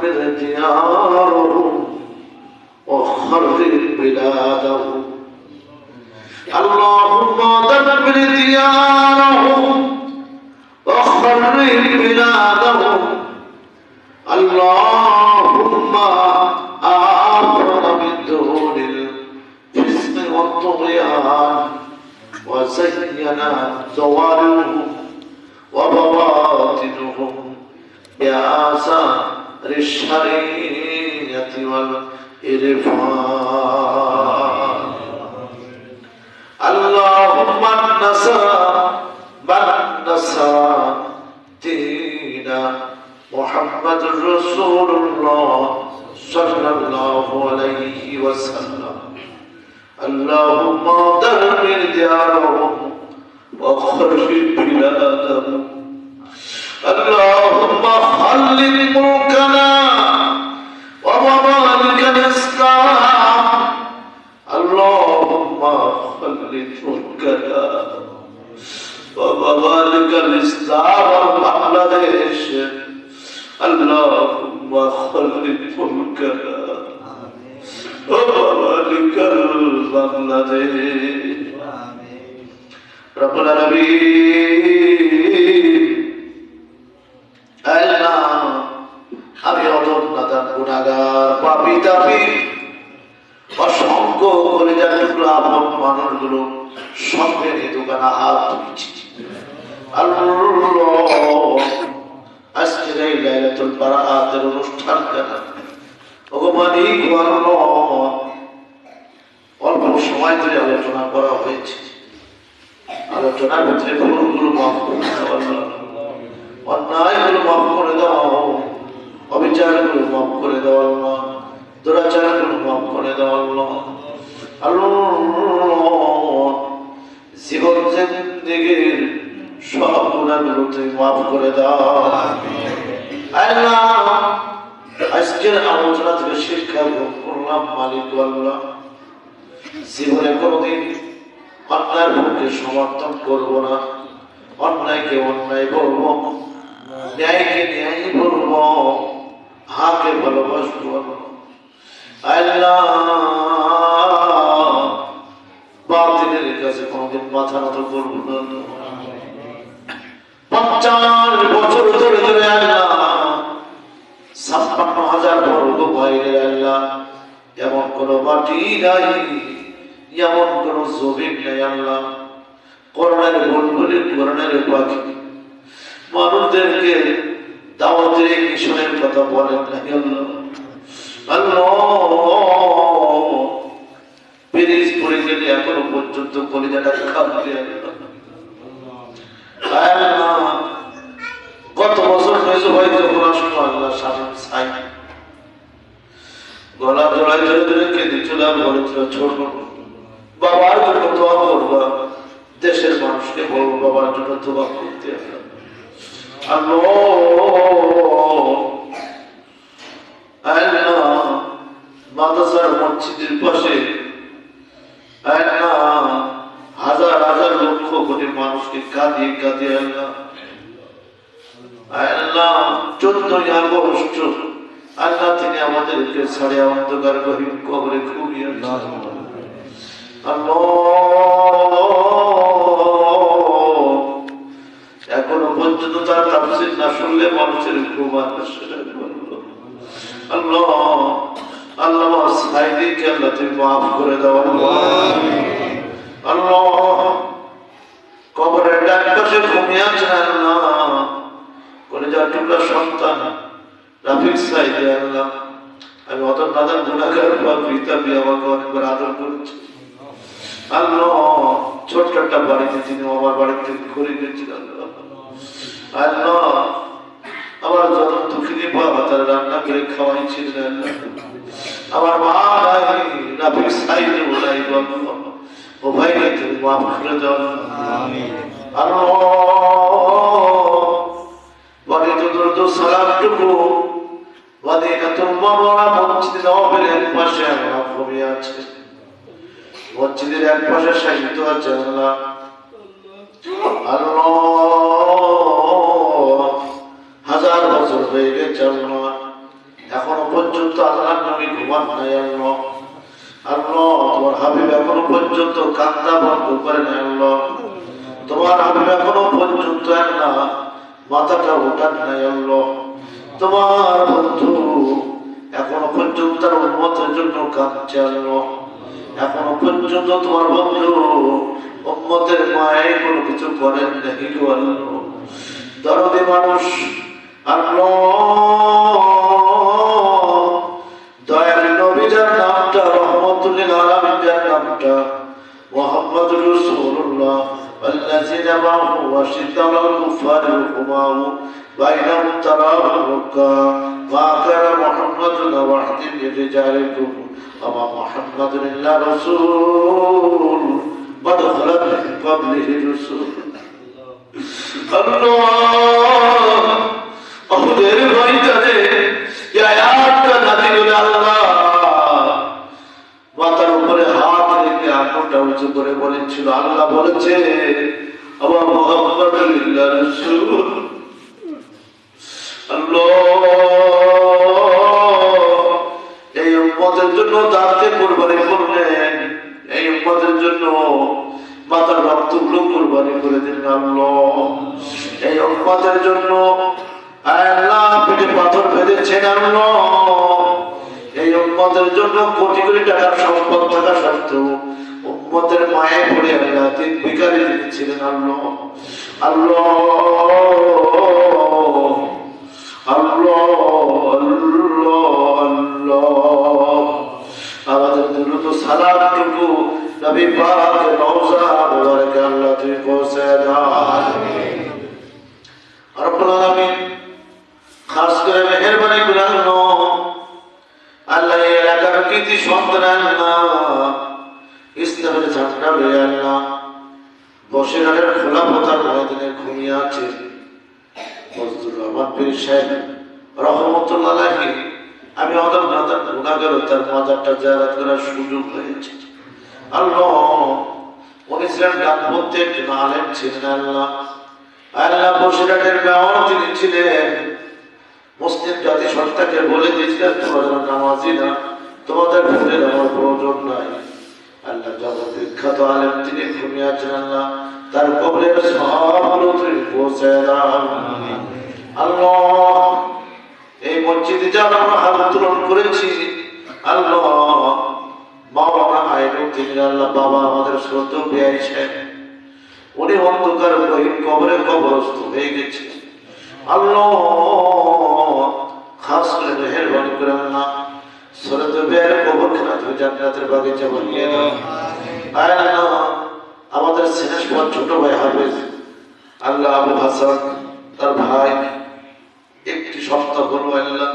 دمر ديارهم وخرب بلادهم اللهم دمر ديارهم وخرب بلادهم اللهم آمنا من دون الفسق والطغيان وزينا ظواهرهم وبواطنهم بآثار الشريعة والإرفان اللهم نصر من نصر دين محمد رسول الله صلى الله عليه وسلم اللهم دمر ديارهم وخرب بلادهم اللهم خلد ملكنا وممالك الإسلام اللهم خلد ملكنا وممالك الإسلام بنغلاديش اللهم خلد ملكنا وممالك بنغلاديش رب العالمين আল্লাহ আমি অধমনাদান গুনাহগার পাপী তাপী অসংখ্য কলিজার টুকরা আপন মানুষগুলো সঙ্গে নিয়ে দোকানে হাত তুলছি আল্লাহ আজকের এই লাইলাতুল বারাতের অনুষ্ঠান কেন ওগো মালিক আল্লাহ অল্প সময় ধরে আলোচনা করা হয়েছে আলোচনার ভিতরে ভুলগুলো মাফ করে দাও আল্লাহ অন্যায়গুলো মাফ করে দাও অবিচারগুলো মাফ করে দাও আল্লাহ দুরাচারগুলো মাফ করে দাও আল্লাহ আল্লাহ জীবন জিন্দেগির সব গুনাহগুলো তুমি মাফ করে দাও আল্লাহ আজকের আলোচনা থেকে শিক্ষা গ্রহণ করলাম মালিক আল্লাহ জীবনে কোনোদিন অন্যায়ের পক্ষে সমর্থন করব না অন্যায়কে অন্যায় বলবো ন্যায়কে ন্যায় বলবো হাকে ভালোবাসবো আল্লাহ বাতিলের কাছে কোনোদিন মাথা নত করবো না 50 বছর ধরে ধরে আল্লাহ 56,000 বর্গ বাইরে আল্লাহ এমন কোন মাটি নাই এমন কোন জমিন নাই আল্লাহ করোনার বুলবুলি করোনার পাখি মানুষদেরকে দাওয়াতের মিশনের কথা বলেন না আল্লাহ পেরিস পড়ে গেলে এখনো পর্যন্ত কলিজাটা কাঁপতে আল্লাহ গত বছর হয়েছে হয়তো পড়াশোনা আল্লাহ সামনে ছাই গলা জড়াই ধরে ধরে কেঁদেছিলাম বলেছিল ছোট বাবার জন্য দোয়া করবা দেশের মানুষকে বলবো বাবার জন্য দোয়া করতে মাদ্রাসার মসজিদের পাশে হাজার হাজার লক্ষ কোটি মানুষকে কাঁদিয়ে কাঁদিয়ে আল্লাহ 14 আগস্ট আল্লাহ তিনি আমাদেরকে ছাড়ে অন্ধকার গহীন কবরে খুবিয়ে এখনো পর্যন্ত তার তাফসীর না শুনলে মানুষের ঘুম আসে আল্লাহ আল্লাহ সাইদিকে আল্লাহ তুমি মাফ করে দাও আল্লাহ কবরের ডান পাশে ঘুমিয়ে আছেন আল্লাহ কলিজার টুকরা সন্তান রাফিক সাইদি আল্লাহ আমি অত নাদার গুনাহগার পাপী তাপী আমাকে অনেকবার আদর করেছি আল্লাহ ছোট্ট একটা বাড়িতে তিনি আমার বাড়ির থেকে ঘুরে গেছিলেন আল্লাহ আমার যত দুঃখিনী বাবা তারা রান্না করে খাওয়াইছিলেন আমার মা নাই রাফিক সাইদি বলাই ও ভাইকে তুমি মাফ করে দাও আল্লাহ বাড়িতে দ্রুত সালামটুকু মদিনাতুল মুনাওয়ারা মসজিদ নববীর পাশে আমরা ঘুমিয়ে আছি মসজিদের এক পাশে শায়িত আছে আল্লাহ আল্লাহ হাজার বছর হয়ে গেছে আল্লাহ এখনো পর্যন্ত আল্লাহর নবী ঘুমান নাই আল্লাহ। আল্লাহ তোমার হাবিব এখনো পর্যন্ত কান্না বন্ধ করে নাই আল্লাহ। তোমার হাবিব এখনো পর্যন্ত আল্লাহ মাথাটা উঠান নাই আল্লাহ। তোমার বন্ধু এখনো পর্যন্ত তার উম্মতের জন্য কাঁদছে আল্লাহ। এখনো পর্যন্ত তোমার বন্ধু উম্মতের মায়ে কোনো কিছু করেন নাকি গো আল্লাহ। দরদী মানুষ আল্লাহ, দয়াল নবীর নামটা রহমতুল লিল আলামিন যার নামটা মুহাম্মদুর রাসূলুল্লাহ والذين معه وشدة على الكفار رحماء بينهم تراهم ركعا ما كان محمد لأحد من رجالكم وما محمد إلا رسول قد خلت من قبله الرسل الله أخذر بيتنا يا আয়াতটা নাযিল হলো আল্লাহ মাথার উপরে হাত রেখে আঙ্গুলটা উঁচু করে বলেছিল, আল্লাহ বলেছে আমার মুহাম্মদুর রাসূল। আল্লাহ এই উম্মতের জন্য দাঁতে কুরবানি করলেন, এই উম্মতের জন্য মাথার রক্তগুলো কুরবানি করে দিলেন আল্লাহ। এই উম্মতের জন্য আল্লাহ পেটে পাথর বেঁধেছেন আল্লাহ। এই উম্মতের জন্য কোটি কোটি টাকার সম্পদ থাকা সত্ত্বেও উম্মতের মায়ে পড়ে আল্লাহ তিন ভিখারি দিয়েছিলেন আল্লাহ। আল্লাহ আল্লাহ আল্লাহ আল্লাহ আমাদের দুরূদ ও সালামটুকু নবী পাকের রওজা মুবারকে আল্লাহ তুই পৌঁছে দাও। আমিন রব্বুল আলামিন। খাস করে মেহেরবানি করে আল্লাহ এই এলাকার কৃতি সন্তান ইসলামের ঝান্ডা লয়ে আল্লাহ বসিরহাটের খোলা পথার ময়দানে ঘুমিয়ে আছে ফজলুর রহমান পীর সাহেব রহমতুল্লাহ আলাইহি। আমি অদম নাদান গুনাহগার তার মাজারটা জিয়ারত করার সুযোগ হয়েছে আল্লাহ। উনি ছিলেন ডানপন্থী একজন আলেম ছিলেন আল্লাহ। আল্লাহ বসিরহাটের মেয়র তিনি ছিলেন। মুসলিম জাতি সত্তাকে বলে দিয়েছিলেন তোমরা নামাজি না, তোমাদের ভুলের আমার প্রয়োজন নাই। আল্লাহ জগৎ বিখ্যাত আলেম তিনি ঘুমিয়ে আছেন আল্লাহ, তার কবরের সবগুলো তুমি পৌঁছে দাও আল্লাহ। এই মসজিদে যা আমরা হাত উত্তোলন করেছি আল্লাহ, মাওলানা আইনুদ্দিন আল্লাহ বাবা আমাদের শ্রদ্ধেয় বিআই সাহেব, উনি অন্ধকার গহীন কবরে কবরস্থ হয়ে গেছে আল্লাহ। খাস করে মেহেরবানি করে আল্লাহ শ্রদ্ধেয় বিআইয়ের কবরখানা তুমি জান্নাতের বাগিচা বানিয়ে দাও আল্লাহ। আমাদের সিনেসপর ছোট ভাই হাফেজ আল্লাহ আবু হাসান তার ভাই একটি সপ্তাহ হলো আল্লাহ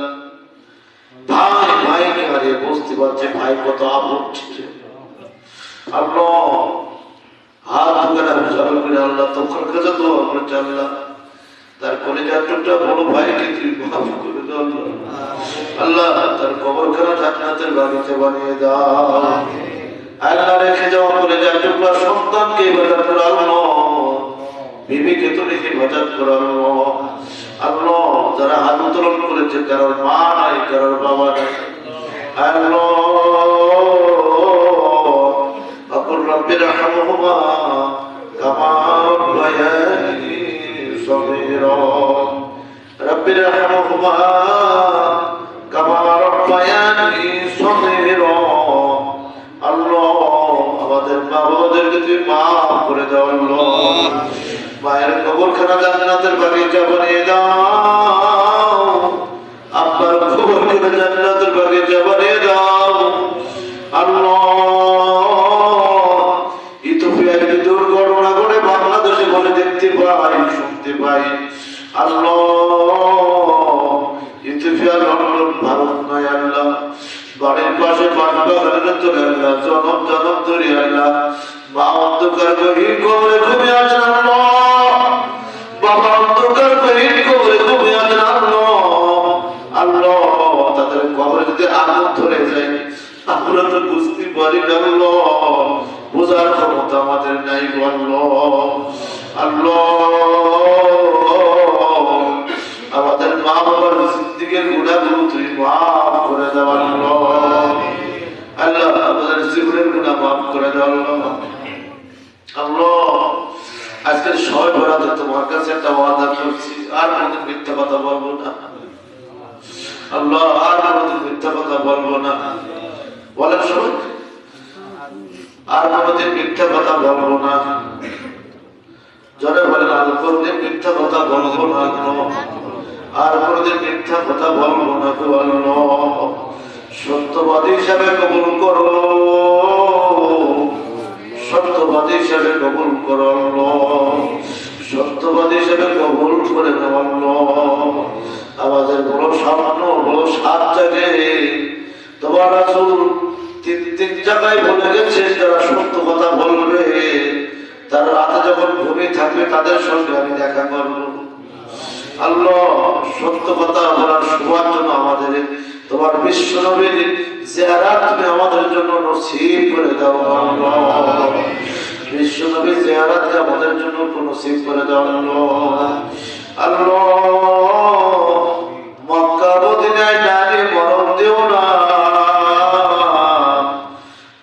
ভাই ভাইকে হারিয়ে বুঝতে পারছে ভাই কত আপন ছিল আল্লাহ। হাত ধরে বুঝানো করে আল্লাহ তখন কাছে দোয়া করেছে আল্লাহ তার কলিজার টুকরা বড় ভাইকে তুই মাফ করে দাও আল্লাহ। তার কবরখানা জান্নাতের বাগিচা বানিয়ে দাও আল্লাহ। রেখে যাওয়া কলিজার টুকরা সন্তানকে ইবাদত করো আল্লাহ, বিবিকে তুমি হেফাজত করো আল্লাহ। আল্লাহ যারা হাত উত্তোলন করেছে কারোর মা নাই কারোর বাবা নাই আল্লাহ। আকুল রব্বির রহমহুমা কামা রাব্বায়ানি সগীরা, রব্বির রহমহুমা কামা রাব্বায়ানি সগীরা। আল্লাহ আমাদের মা বাবাদেরকে তুমি মাফ করে দাও আল্লাহ। মায়ের কবরখানা জান্নাতের বাগিচা বানিয়ে দাও, আব্বার কবরখানা জান্নাতের বাগিচা বানিয়ে দাও আল্লাহ। ইথিওপিয়ার দুর্ঘটনা করে বাংলাদেশে বলে দেখতে পাই শুনতে পাই আল্লাহ। ইথিওপিয়া লন্ডন ভারত নয় আল্লাহ, বাড়ির পাশে বাগানের তো আল্লাহ জনম জনম ধরে আল্লাহ মা অন্ধকার গহীন কবরে ঘুমিয়ে আছেন আল্লাহ, বাবা অন্ধকার গহীন কবরে ঘুমিয়ে আছেন আল্লাহ। আল্লাহ তাদের কবরে যদি আগুন ধরে যায় আমরা তো বুঝতে পারি না আল্লাহ, বোঝার ক্ষমতা আমাদের নাই আল্লাহ। আল্লাহ আমাদের মা বাবার জিন্দেগি দিকের গুনাহগুলো তুমি মাফ করে দাও আল্লাহ। আল্লাহ আমাদের জীবনের গুনাহ মাফ করে দাও আল্লাহ। আল্লাহ আজকের সবাই বরাতে তোমার কাছে একটা ওয়াদা করছি, আর কোনদিন মিথ্যা কথা বলবো না আল্লাহ, আর কোনদিন মিথ্যা কথা বলবো না। বলেন সবাই, আর কোনদিন মিথ্যা কথা বলবো না। জনে বলেন আর কোনদিন মিথ্যা কথা বলবো না, আর কোনদিন মিথ্যা কথা বলবো না। সত্যবাদী হিসাবে কবুল করো, সত্যবাদী হিসাবে কবুল করো, সত্যবাদী হিসাবে কবুল করে নাও। আমাদের বড় স্বপ্ন, বড় সাত জায়গায় তোমার রাসূল তিন জায়গায় বলে গেছে, যারা সত্য কথা বলবে তারা রাতে যখন ঘুমিয়ে থাকবে তাদের সঙ্গে আমি দেখা করবো। আল্লাহ সত্য কথা বলার সবার জন্য আমাদের তোমার বিশ্ব নবীর জিয়ারত তুমি আমাদের জন্য নসিব করে দাও আল্লাহ। বিশ্ব নবীর জিয়ারত আমাদের জন্য নসিব করে দাও আল্লাহ। মক্কা মদিনায় নারী মরণ দিও না,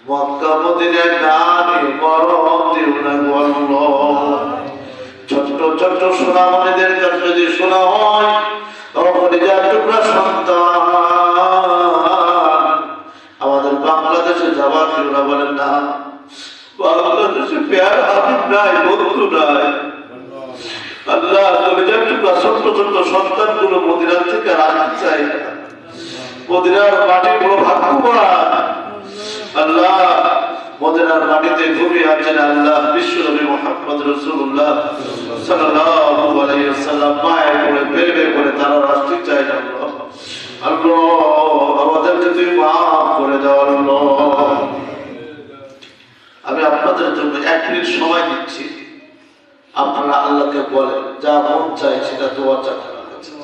মক্কা মদিনায় নারী মরণ দিও না আল্লাহ। ছোট্ট ছোট্ট সোনামণিদের কাছে যদি শোনা হয় টুকরা সন্তান আমাদের বাংলাদেশে যাওয়ার কেউ না, বলেন না বাংলাদেশে পেয়ার হাবিব নাই, বন্ধু নাই। আল্লাহ কলিজার টুকরা ছোট্ট ছোট্ট সন্তানগুলো মদিনার থেকে রাখতে চাই না। মদিনার মাটি বড় ভাগ্যবান আল্লাহ, মদিনার মাটিতে ঘুমিয়ে আছেন আল্লাহ বিশ্বনবী মুহাম্মদ রাসূলুল্লাহ সাল্লাল্লাহু আলাইহি ওয়াসাল্লাম মায়ের কোলে বেবে করে তারা রাষ্ট্র চাই না আল্লাহ। আমাদেরকে তুমি মাফ করে দাও আল্লাহ। আমি আপনাদের জন্য 1 মিনিট সময় দিচ্ছি, আপনারা আল্লাহকে বলেন যা মন চাই সেটা দোয়া চাচ্ছেন।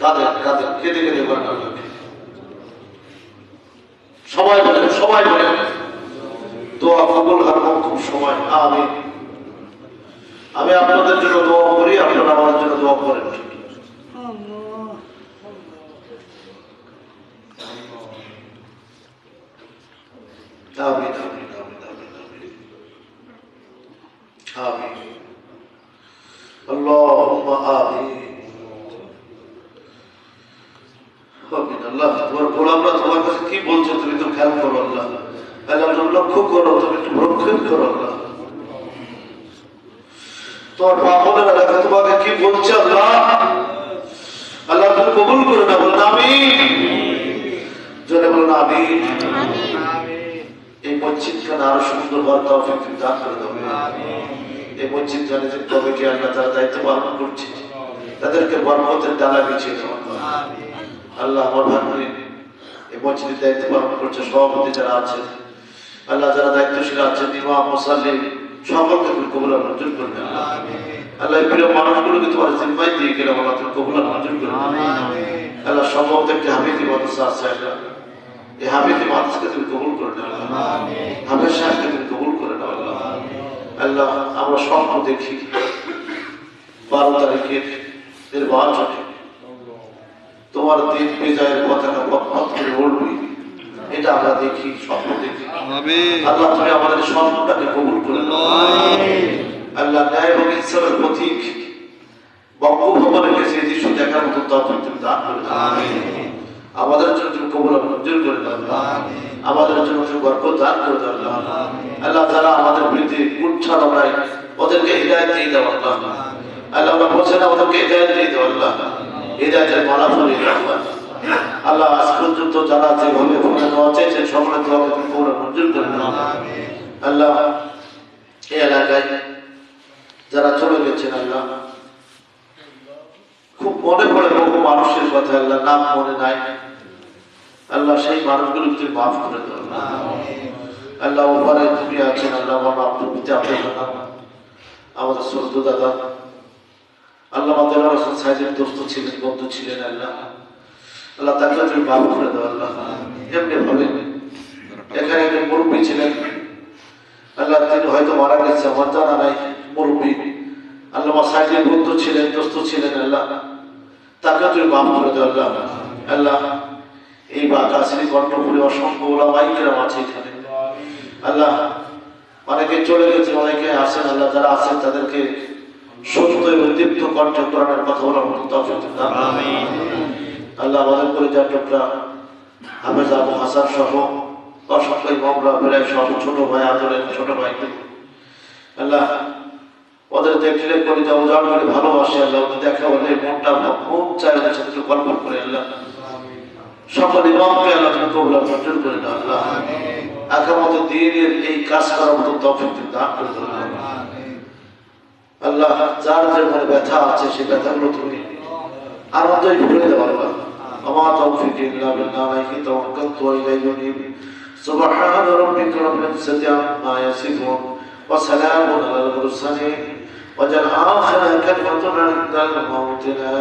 কাঁদেন কাঁদেন কেঁদে কেঁদে বলেন আল্লাহকে, সবাই বলেন, সবাই বলেন দোয়া কবুল হওয়ার খুব সময়। আমিন। আমি আপনাদের জন্য দোয়া করি, আপনারা আমার জন্য দোয়া করেন। আমিন আমিন আমিন আমিন আমিন আমিন আল্লাহুম্মা আমিন আমিন। আল্লাহ তোমার গোলামরা তোমার কাছে কি বলছে তুমি তো খেয়াল করো আল্লাহ। আল্লাহ তুমি লক্ষ্য করো, তুমি একটু রক্ষণ করো আল্লাহ। তোমার পাপনের এলাকা তোমাকে কি বলছে আল্লাহ, আল্লাহ তুমি কবুল করে না, বলুন আমিন। জোরে বলুন আমিন। এই মসজিদখানে আরো সুন্দর হওয়ার তৌফিক তুমি দান করে দাও। এই মসজিদখানে যে কমিটি আল্লাহ তারা দায়িত্ব পালন করছে তাদেরকে বরকতের ডালা বিছিয়ে দাও আল্লাহ। আমার ভাই এই মসজিদের দায়িত্ব পালন করছে সভাপতি যারা আছে আল্লাহ, যারা দায়িত্বশীল আছেন ইমাম মুসাল্লি সকলকে তুমি কবুল আর মঞ্জুর করবে আল্লাহ। এই প্রিয় মানুষগুলোকে তোমার জিম্মায় দিয়ে গেলাম আল্লাহ, তুমি কবুল আর মঞ্জুর করবে আল্লাহ। সম্ভবত একটি হাফিজি মাদ্রাসা আছে আল্লাহ, এই হাফিজি মাদ্রাসাকে তুমি কবুল করে নাও আল্লাহ, হাফেজ সাহেবকে তুমি কবুল করে নাও আল্লাহ। আল্লাহ আমরা স্বপ্ন দেখি 12 তারিখের নির্বাচনে তোমার দিন বিজয়ের পতাকা পথ করে উঠবে, এটা আমরা দেখি, স্বপ্ন দেখি আল্লাহ। তুমি আমাদের স্বপ্নটাকে কবুল করে নাও আল্লাহ। ন্যায় এবং ইনসাফের প্রতীক বঙ্গভবনে গেছে এই দৃশ্য দেখার মতো তৌফিক তুমি দান করে দাও। আমাদের জন্য তুমি কবুল আর মঞ্জুর করে দাও আল্লাহ। আমাদের জন্য তুমি বরকত দান করে দাও আল্লাহ। আল্লাহ যারা আমাদের বিরুদ্ধে উচ্ছা লড়াই ওদেরকে হিদায়াত দিয়ে দাও আল্লাহ। আল্লাহ আমরা বলছি না, ওদেরকে হিদায়াত দিয়ে দাও আল্লাহ, হিদায়াতের মালা পরিয়ে দাও আল্লাহ। আল্লাহ আজ পর্যন্ত যারা যেভাবে ফোনে দেওয়া চাইছেন সকলের দোয়াকে তুমি কবুল আর মঞ্জুর করে দাও আল্লাহ। এই এলাকায় যারা চলে গেছেন আল্লাহ, খুব মনে পড়ে বহু মানুষের কথা আল্লাহ, নাম মনে নাই আল্লাহ। সেই মানুষগুলো তুমি মাফ করে দাও আল্লাহ। ওপারে তুমি আছেন আল্লাহ, আমাদের শ্রদ্ধ দাদা আল্লাহ সাহেবের দোস্ত ছিলেন, বন্ধু ছিলেন আল্লাহ। আল্লাহ তাকে তুমি মাফ করে দাও আল্লাহ। এমনি ভাবে এখানে একজন মুরব্বী ছিলেন আল্লাহ, তিনি হয়তো মারা গেছে আমার জানা নাই, মুরব্বী আল্লাহ সাইডে বন্ধু ছিলেন, দোস্ত ছিলেন, আল্লাহ তাকে তুমি মাফ করে দাও আল্লাহ। আল্লাহ এই বাঁকাশ্রী কণ্ঠপুরে অসংখ্য ওলামায়ে কেরাম আছে এখানে আল্লাহ, অনেকে চলে গেছে, অনেকে আছেন আল্লাহ, যারা আছেন তাদেরকে সত্য এবং দীপ্ত কণ্ঠে কোরআনের কথা বলার মতো তৌফিক দান। আমিন। আল্লাহ আমাদের পরিবার টুকরা হাফেজ আবু হাসান সহ অসংখ্য ইমামরা প্রায় সব ছোট ভাই, আদরের ছোট ভাই আল্লাহ, ওদের দেখলে করে যাও উজাড় করে ভালোবাসে আল্লাহ, ওদের দেখা হলে মনটা মন চায় ওদের সাথে গল্প করে আল্লাহ। সকল ইমামকে আল্লাহ তুমি কবুল মঞ্জুর করে দাও আল্লাহ। আগামী দিনের এই কাজ করার মতো তৌফিক দান করে দাও আল্লাহ। যার যে মনে ব্যথা আছে সেই ব্যথাগুলো তুমি আনন্দই ভরে দেওয়া আল্লাহ। আমার তৌফিক ইল্লা বিল্লাহ, আলাইহি তাওয়াক্কালতু ওয়া ইলাইহি উনীব। সুবহান রাব্বিকা রাব্বিল ইজ্জাতি আম্মা ইয়াসিফুন ওয়া সালামুন আলাল মুরসালিন ওয়া জাল আখিরা কালিমাতুনা ইনদাল মাউত লা